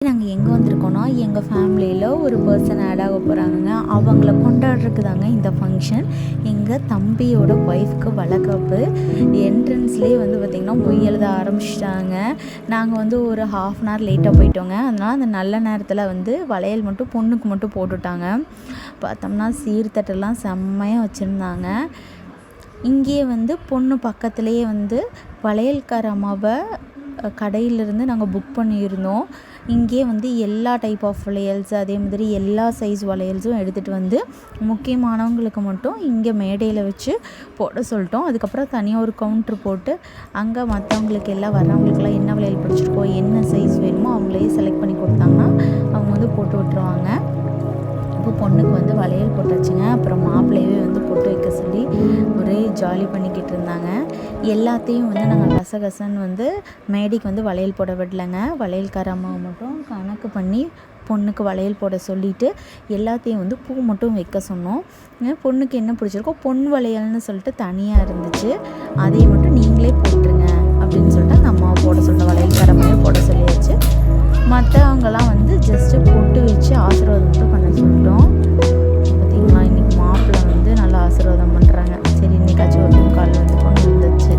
நாங்கள் எங்கே வந்திருக்கோன்னா எங்கள் ஃபேமிலியில் ஒரு பர்சன் ஆட் ஆக போகிறாங்கங்க. அவங்கள கொண்டாடுறதுக்கு தாங்க இந்த ஃபங்க்ஷன். எங்கள் தம்பியோட ஒய்ஃப்க்கு வளைகாப்பு. என்ட்ரன்ஸ்லேயே பார்த்திங்கன்னா மொய் எழுத ஆரம்பிச்சிட்டாங்க. நாங்கள் ஒரு ½ அன் ஹவர் லேட்டாக போயிட்டோங்க. அதனால் அந்த நல்ல நேரத்தில் வளையல் மட்டும் பொண்ணுக்கு மட்டும் போட்டுவிட்டாங்க. பார்த்தோம்னா சீர்தட்டெல்லாம் செம்மையாக வச்சுருந்தாங்க. இங்கேயே பொண்ணு பக்கத்துலேயே வளையல்கார அம்மாவை கடையிலேருந்து நாங்கள் புக் பண்ணியிருந்தோம். இங்கேயே எல்லா டைப் ஆஃப் வளையல்ஸ், அதே மாதிரி எல்லா சைஸ் வளையல்ஸும் எடுத்துகிட்டு முக்கியமானவங்களுக்கு மட்டும் இங்கே மேடையில் வச்சு போட சொல்லிட்டோம். அதுக்கப்புறம் தனியாக ஒரு கவுண்ட்ரு போட்டு அங்கே மற்றவங்களுக்கு எல்லாம் வர்றவங்களுக்கெல்லாம் என்ன வளையல் பிடிச்சிருக்கோ, என்ன சைஸ் வேணுமோ அவங்களே செலக்ட் பண்ணி கொடுத்தாங்கன்னா அவங்க போட்டு விட்டுருவாங்க. இப்போ பொண்ணுக்கு வளையல் போட்டாச்சுங்க. அப்புறம் மாப்பிள்ளையவே பொட்டு வைக்க சொல்லி ஒரே ஜாலி பண்ணிக்கிட்டு இருந்தாங்க. எல்லாத்தையும் நாங்கள் கசகசன்னு மேடைக்கு வளையல் போட விடலைங்க. வளையல்கார அம்மாவை மட்டும் கணக்கு பண்ணி பொண்ணுக்கு வளையல் போட சொல்லிவிட்டு எல்லாத்தையும் பூ மட்டும் வைக்க சொன்னோம். பொண்ணுக்கு என்ன பிடிச்சிருக்கோ பொன் வளையல்னு சொல்லிட்டு தனியாக இருந்துச்சு, அதை மட்டும் நீங்களே போட்டுருங்க அப்படின்னு சொல்லிட்டு அந்த அம்மாவை போட சொன்னோம். வளையல்கார அம்மாவே போட சொல்லியாச்சு. மற்றவங்கெல்லாம் ஜஸ்ட்டு பொட்டு வச்சு ஆசீர்வாதம் மட்டும் பண்ண சொல்லிட்டோம். பார்த்திங்களா, இன்றைக்கி மாப்பிள்ளை நல்லா ஆசீர்வாதம் பண்ணுறாங்க. சரி, இன்றைக்காச்சும் ஒரு டைம் காலில் கொண்டு வந்துச்சு.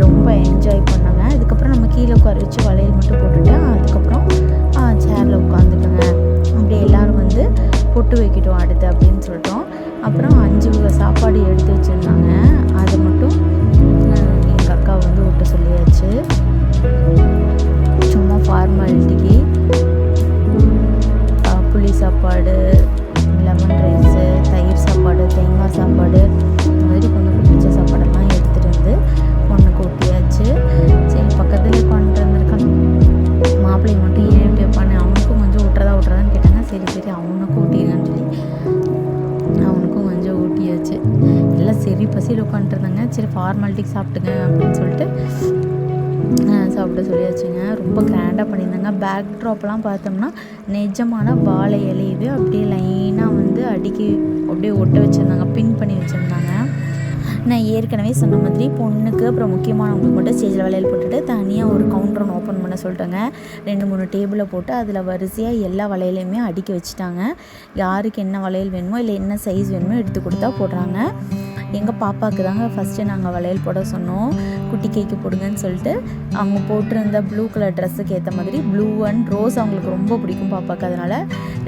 ரொம்ப என்ஜாய் பண்ணாங்க. அதுக்கப்புறம் நம்ம கீழே உட்கார வச்சு வளையல் மட்டும் போட்டுட்டு அதுக்கப்புறம் சேரில் உட்காந்துட்டோங்க. அப்படியே எல்லோரும் பொட்டு வைக்கிட்டோம் அடுத்து அப்படின்னு சொல்லிட்டோம். அப்புறம் 5 வகை சாப்பாடு எடுத்து வச்சுருந்தாங்க. அதை மட்டும் எங்கள் அக்கா விட்டு சொல்லியாச்சு. சும்மா ஃபார்மாலிட்டிக்கு புளி சாப்பாடு, லெமன் ரைஸு, தயிர் சாப்பாடு, தேங்காய் சாப்பாடு, இந்த மாதிரி பொண்ணுக்கு பிடிச்ச சாப்பாடெல்லாம் எடுத்துகிட்டு பொண்ணுக்கு ஊட்டியாச்சு. சரி, பக்கத்தில் உட்காந்துருந்துருக்காங்க. மாப்பிள்ளையை மட்டும் ஏன் இப்படி வைப்பானே, அவனுக்கும் கொஞ்சம் விட்றதான்னு கேட்டாங்க. சரி அவனுக்கும் ஊட்டிடுங்கன்னு சொல்லி அவனுக்கும் கொஞ்சம் ஊட்டியாச்சு. எல்லாம் சரி பசியில் உட்காந்துருந்தாங்க. சரி ஃபார்மாலிட்டிக்கு சாப்பிட்டுங்க அப்படின்னு சொல்லிட்டு சாப்பிட சொல்லியாச்சுங்க. ரொம்ப கிராண்டாக பண்ணியிருந்தாங்க. பேக் ட்ராப்லாம் பார்த்தோம்னா நிஜமான வாழை இலையவே அப்படியே லைனாக அடுக்கி அப்படியே ஒட்ட வச்சுருந்தாங்க, பின் பண்ணி வச்சுருந்தாங்க. நான் ஏற்கனவே சொன்ன மாதிரி பொண்ணுக்கு அப்புறம் முக்கியமானவங்களுக்கு மட்டும் ஸ்டேஜில் வளையல் போட்டுட்டு தனியாக ஒரு கவுண்டர் ஒன்று ஓப்பன் பண்ண சொல்லிட்டோங்க. 2-3 டேபிளை போட்டு அதில் வரிசையாக எல்லா வளையலையுமே அடுக்கி வச்சுட்டாங்க. யாருக்கு என்ன வளையல் வேணுமோ இல்லை என்ன சைஸ் வேணுமோ எடுத்து கொடுத்தா போடுறாங்க. எங்கள் பாப்பாவுக்கு தாங்க ஃபஸ்ட்டு நாங்கள் வளையல் போட சொன்னோம். குட்டி கேக்கு போடுங்கன்னு சொல்லிட்டு அவங்க போட்டிருந்த ப்ளூ கலர் ட்ரெஸ்ஸுக்கு ஏற்ற மாதிரி ப்ளூ அண்ட் ரோஸ் அவங்களுக்கு ரொம்ப பிடிக்கும் பாப்பாவுக்கு. அதனால்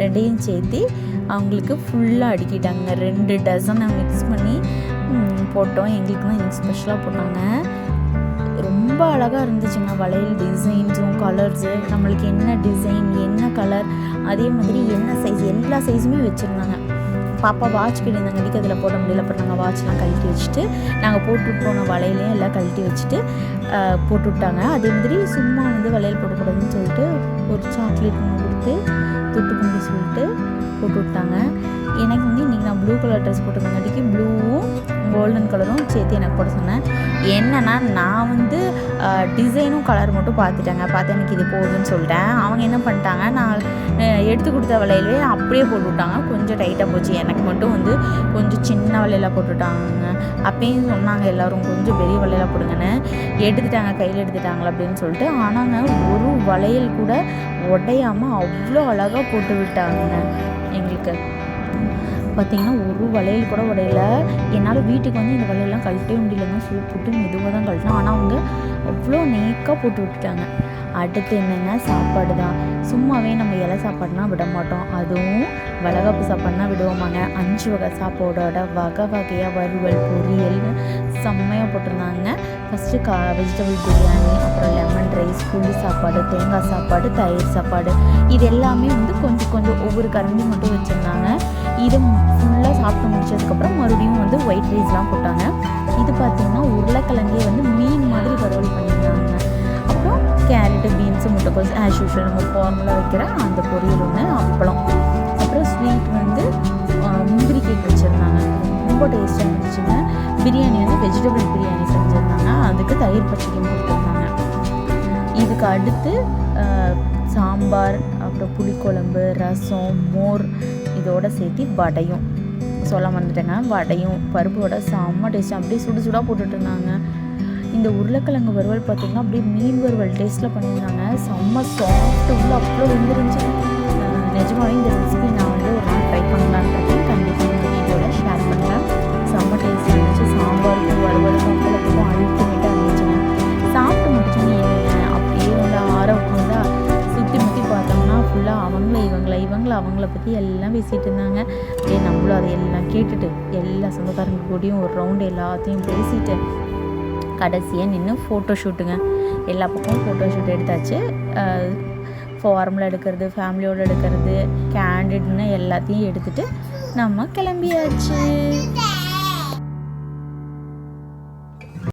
2யும் சேர்த்து அவங்களுக்கு ஃபுல்லாக அடுக்கிட்டாங்க. 2 டசனை மிக்ஸ் பண்ணி போட்டோம். எங்களுக்கு தான் இன்னைக்கு ஸ்பெஷலாக போட்டாங்க. ரொம்ப அழகாக இருந்துச்சுங்க. வளையல் டிசைன்ஸும் கலர்ஸு, நம்மளுக்கு என்ன டிசைன் என்ன கலர், அதே மாதிரி என்ன சைஸ், எல்லா சைஸுமே வச்சுருந்தாங்க. பாப்பா வாட்ச் கேட்டிருந்தாங்க, அதில் போட முடியல. அப்புறம் நாங்கள் வாட்ச்லாம் கழட்டி வச்சுட்டு நாங்கள் போட்டு போன வளையலையும் எல்லாம் கழட்டி வச்சுட்டு போட்டு விட்டாங்க. அதே மாதிரி சும்மா வளையல் போடக்கூடாதுன்னு சொல்லிட்டு ஒரு சாக்லேட் ஒன்று கொடுத்து தொட்டு கும்பி சொல்லிட்டு போட்டு விட்டாங்க. எனக்கு இன்றைக்கி நான் ப்ளூ கலர் ட்ரெஸ் போட்டிருந்தங்காட்டிக்கு ப்ளூவும் கோல்டன் கலரும் சேர்த்து எனக்கு போட சொன்னேன். என்னன்னா நான் டிசைனும் கலர் மட்டும் பார்த்து எனக்கு இது போகுதுன்னு சொல்லிட்டேன். அவங்க என்ன பண்ணிட்டாங்க, நான் எடுத்து கொடுத்த வளையலே அப்படியே போட்டு விட்டாங்க. கொஞ்சம் டைட்டாக போச்சு. எனக்கு மட்டும் கொஞ்சம் சின்ன வளையலாக போட்டுவிட்டாங்க. அப்பயும் சொன்னாங்க எல்லோரும் கொஞ்சம் பெரிய வளையலாக போடுங்கன்னு. எடுத்துட்டாங்க, கையில் எடுத்துட்டாங்களா அப்படின்னு சொல்லிட்டு. ஆனாங்க ஒரு வளையல் கூட உடையாமல் அவ்வளோ அழகாக போட்டு விட்டாங்க. எங்களுக்கு பார்த்திங்கன்னா ஒரு வளையல் கூட உடையில. என்னால் வீட்டுக்கு இந்த வளையல்லாம் கழட்டவே முடியலங்க. போட்டு மெதுவாக தான் கழட்டினோம். ஆனால் அவங்க அவ்வளோ நேக்காக போட்டு விட்டுட்டாங்க. அடுத்து என்னங்க, சாப்பாடு தான். சும்மாவே நம்ம இலை சாப்பாடுனா விட மாட்டோம், அதுவும் வளைகாப்பு சாப்பாடுனா விடுவோமாங்க. 5 வகை சாப்பாடோட வகை வகையாக வறுவல் பொரியல்னு செம்மையாக போட்டிருந்தாங்க. ஃபஸ்ட்டு வெஜிடபிள் பிரியாணி, அப்புறம் லெமன் ரைஸ், புளி சாப்பாடு, தேங்காய் சாப்பாடு, தயிர் சாப்பாடு, இது எல்லாமே கொஞ்சம் கொஞ்சம் ஒவ்வொரு கரண்டி மட்டும் வச்சுருந்தாங்க. இது ஃபுல்லாக சாப்பிட்டு முடிச்சதுக்கப்புறம் மறுபடியும் ஒயிட் ரைஸ்லாம் போட்டாங்க. இது பார்த்திங்கன்னா உருளைக்கிழங்கே மீன் மாதிரி வறுவல் பண்ணியிருந்தாங்க. அப்புறம் கேரட்டு, பீன்ஸு, முட்டைக்கோஸ், ஆஸ் யூஷுவல் நம்ம ஃபார்முலா வைக்கிற அந்த பொரியல் ஒன்று, அப்பளம், அப்புறம் ஸ்வீட் முந்திரி கேக் வச்சுருந்தாங்க. ரொம்ப டேஸ்ட்டாக இருந்துச்சுங்க. பிரியாணி வெஜிடபிள் பிரியாணி செஞ்சுருந்தாங்க. அதுக்கு தயிர் பச்சடியும் கொடுத்துருந்தாங்க. இதுக்கு அடுத்து சாம்பார், அப்புறம் புளிக்குழம்பு, ரசம், மோர், இதோடு சேர்த்து வடையும் சொல்ல வந்துட்டேங்க. வடையும் பருப்பு வடை செம்ம டேஸ்ட்டாக அப்படியே சுடு சுடாக போட்டுட்ருந்தாங்க. இந்த உருளைக்கிழங்கு வறுவல் பார்த்திங்கன்னா அப்படியே மீன் வறுவல் டேஸ்ட்டில் பண்ணியிருந்தாங்க. செம்ம சாஃப்ட்டு உள்ள அவ்வளோ வெந்துருந்துச்சு. நிஜமாவே இந்த ரெசிபி நான் வந்து ஒரு நாள் ட்ரை பண்ணலான்னு இருக்கேன். கண்டிப்பாக இந்த வீடியோவில் ஷேர் பண்ணுறேன். செம்ம டேஸ்ட்டாக இருந்துச்சு. சாம்பாருக்கும் வறுவலுக்கும் அப்பளத்துக்கும் அல்டிமேட்டாக இருந்துச்சுங்க. சாப்பிட்டு முடிச்சோன்னே என்னங்க அப்படியே வந்து ஆற உட்காந்தா சுற்றி முற்றி பார்த்தோம்னா ஃபுல்லாக அவங்கள பற்றி எல்லாம் பேசிகிட்டு இருந்தாங்க. அப்படியே நம்மளும் அதை எல்லாம் கேட்டுட்டு எல்லா சொந்தக்காரங்க கூடயும் ஒரு ரவுண்டு எல்லாத்தையும் பேசிட்டு கடைசியாக நின்று ஃபோட்டோ ஷூட்டுங்க. எல்லா பக்கமும் ஃபோட்டோ ஷூட் எடுத்தாச்சு. ஃபார்மில் எடுக்கிறது, ஃபேமிலியோடு எடுக்கிறது, கேண்டிட்னு எல்லாத்தையும் எடுத்துகிட்டு நம்ம கிளம்பியாச்சு.